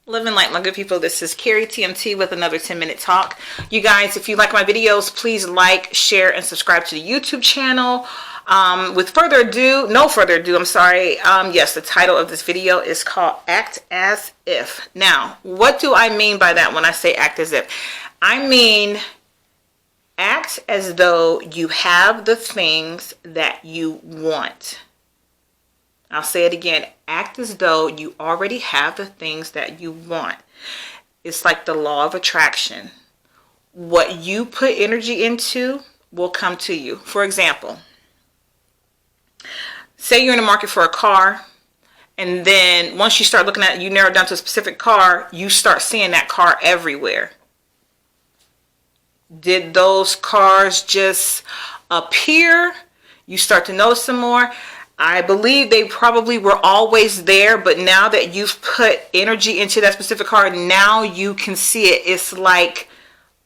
Living Light, my good people. This is Carrie TMT with another 10-minute talk. You guys, if you like my videos, please like, share, and subscribe to the YouTube channel. With further ado, no further ado, I'm sorry. Yes, the title of this video is called Act As If. Now, what do I mean by that when I say act as if? I mean, act as though you have the things that you want. I'll say it again. Act as though you already have the things that you want. It's like the law of attraction. What you put energy into will come to you. For example, say you're in the market for a car, and then once you start looking at it, you narrow down to a specific car, you start seeing that car everywhere. Did those cars just appear? You start to notice them more. I believe they probably were always there, but now that you've put energy into that specific car, now you can see it. It's like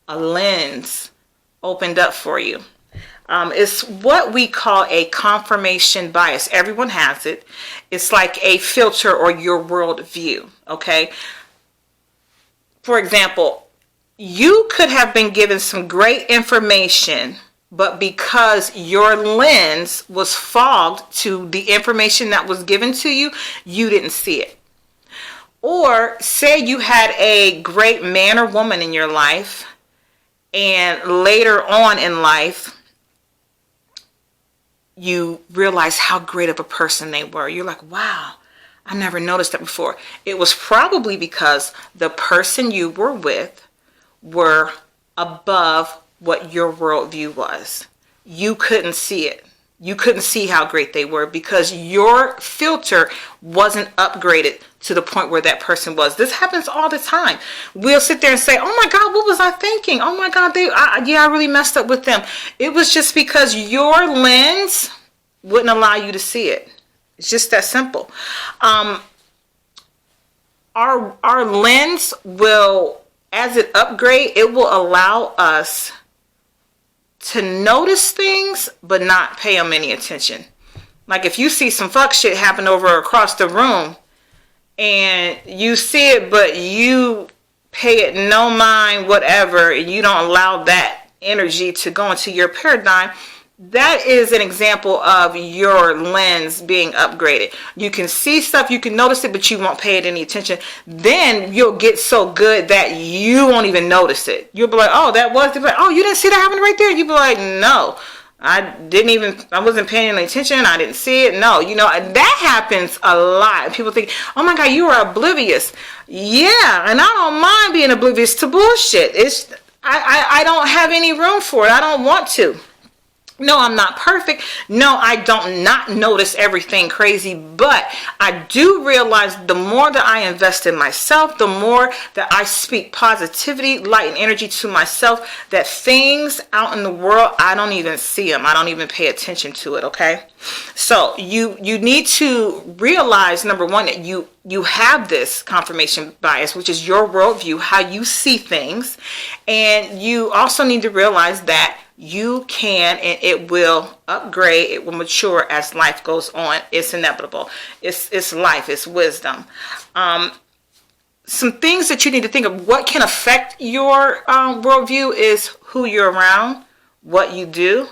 a lens opened up for you. It's what we call a confirmation bias. Everyone has it. It's like a filter or your worldview, okay? For example, you could have been given some great information, but because your lens was fogged to the information that was given to you, you didn't see it. Or say you had a great man or woman in your life, and later on in life, you realize how great of a person they were. You're like, wow, I never noticed that before. It was probably because the person you were with were above what your worldview was. You couldn't see it. You couldn't see how great they were because your filter wasn't upgraded to the point where that person was. This happens all the time. We'll sit there and say, oh my God, what was I thinking? Oh my God, I really messed up with them. It was just because your lens wouldn't allow you to see it. It's just that simple. Our lens will, as it upgrades, it will allow us to notice things but not pay them any attention. Like if you see some fuck shit happen over across the room and you see it but you pay it no mind, whatever, and you don't allow that energy to go into your paradigm, that is an example of your lens being upgraded. You can see stuff, you can notice it, but you won't pay it any attention. Then you'll get so good that you won't even notice it. You'll be like, oh, that was, they'll be like, oh, you didn't see that happen right there? You'll be like, no, I wasn't paying any attention. I didn't see it. No, that happens a lot. People think, oh my God, you are oblivious. Yeah, and I don't mind being oblivious to bullshit. I don't have any room for it. I don't want to. No, I'm not perfect. No, I don't not notice everything crazy, but I do realize the more that I invest in myself, the more that I speak positivity, light, and energy to myself, that things out in the world, I don't even see them. I don't even pay attention to it, okay? So you need to realize, number one, that you have this confirmation bias, which is your worldview, how you see things. And you also need to realize that you can, and it will upgrade, it will mature as life goes on. It's inevitable. It's life, it's wisdom. Some things that you need to think of, what can affect your worldview is who you're around, what you do.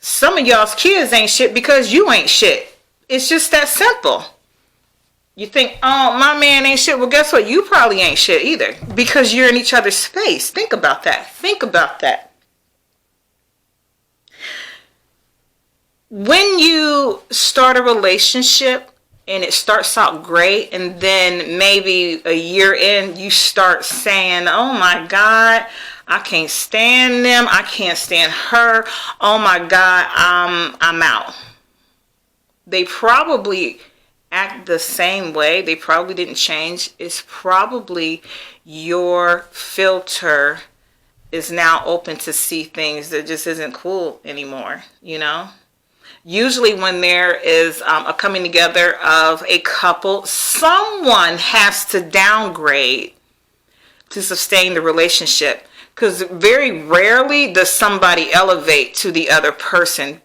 Some of y'all's kids ain't shit because you ain't shit. It's just that simple. You think, oh, my man ain't shit. Well, guess what? You probably ain't shit either because you're in each other's space. Think about that. Think about that. When you start a relationship and it starts out great, and then maybe a year in, you start saying, oh my God, I can't stand them. I can't stand her. Oh my God, I'm out. They probably act the same way. They probably didn't change. It's probably your filter is now open to see things that just isn't cool anymore, Usually when there is a coming together of a couple, someone has to downgrade to sustain the relationship. Because very rarely does somebody elevate to the other person.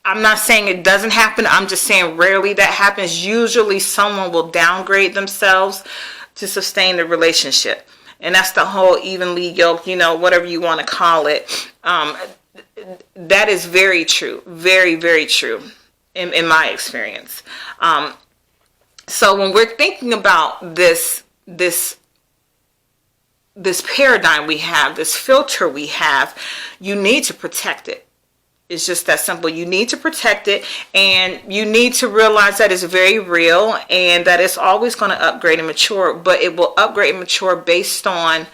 I'm not saying it doesn't happen. I'm just saying rarely that happens. Usually someone will downgrade themselves to sustain the relationship. And that's the whole evenly yoked, whatever you want to call it. That is very true. Very, very true in my experience. So when we're thinking about this paradigm we have, this filter we have, you need to protect it. It's just that simple. You need to protect it, and you need to realize that it's very real and that it's always going to upgrade and mature, but it will upgrade and mature based on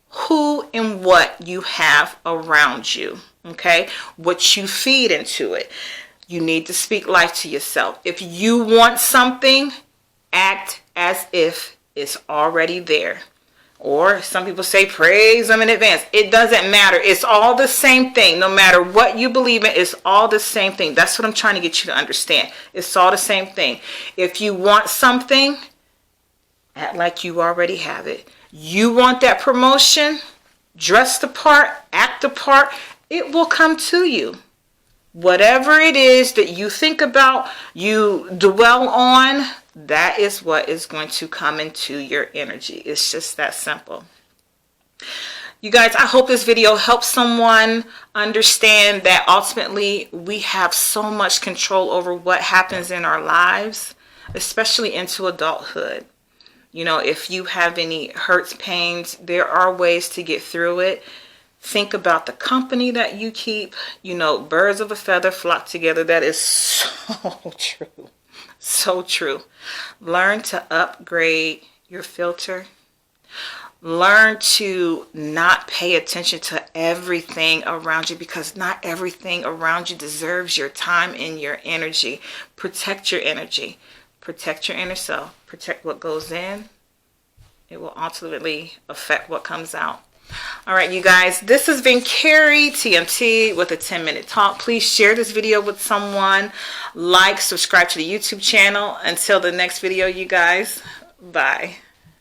who and what you have around you, okay? What you feed into it. You need to speak life to yourself. If you want something, act as if it's already there. Or some people say praise them in advance. It doesn't matter. It's all the same thing. No matter what you believe in, it's all the same thing. That's what I'm trying to get you to understand. It's all the same thing. If you want something, act like you already have it. You want that promotion, dress the part, act the part, it will come to you. Whatever it is that you think about, you dwell on, that is what is going to come into your energy. It's just that simple. You guys, I hope this video helps someone understand that ultimately we have so much control over what happens in our lives, especially into adulthood. If you have any hurts, pains, there are ways to get through it. Think about the company that you keep. Birds of a feather flock together. That is so true. So true. Learn to upgrade your filter. Learn to not pay attention to everything around you, because not everything around you deserves your time and your energy. Protect your energy. Protect your inner self. Protect what goes in. It will ultimately affect what comes out. All right, you guys, this has been Carrie TMT with a 10-minute talk. Please share this video with someone. Like, subscribe to the YouTube channel. Until the next video, you guys, bye.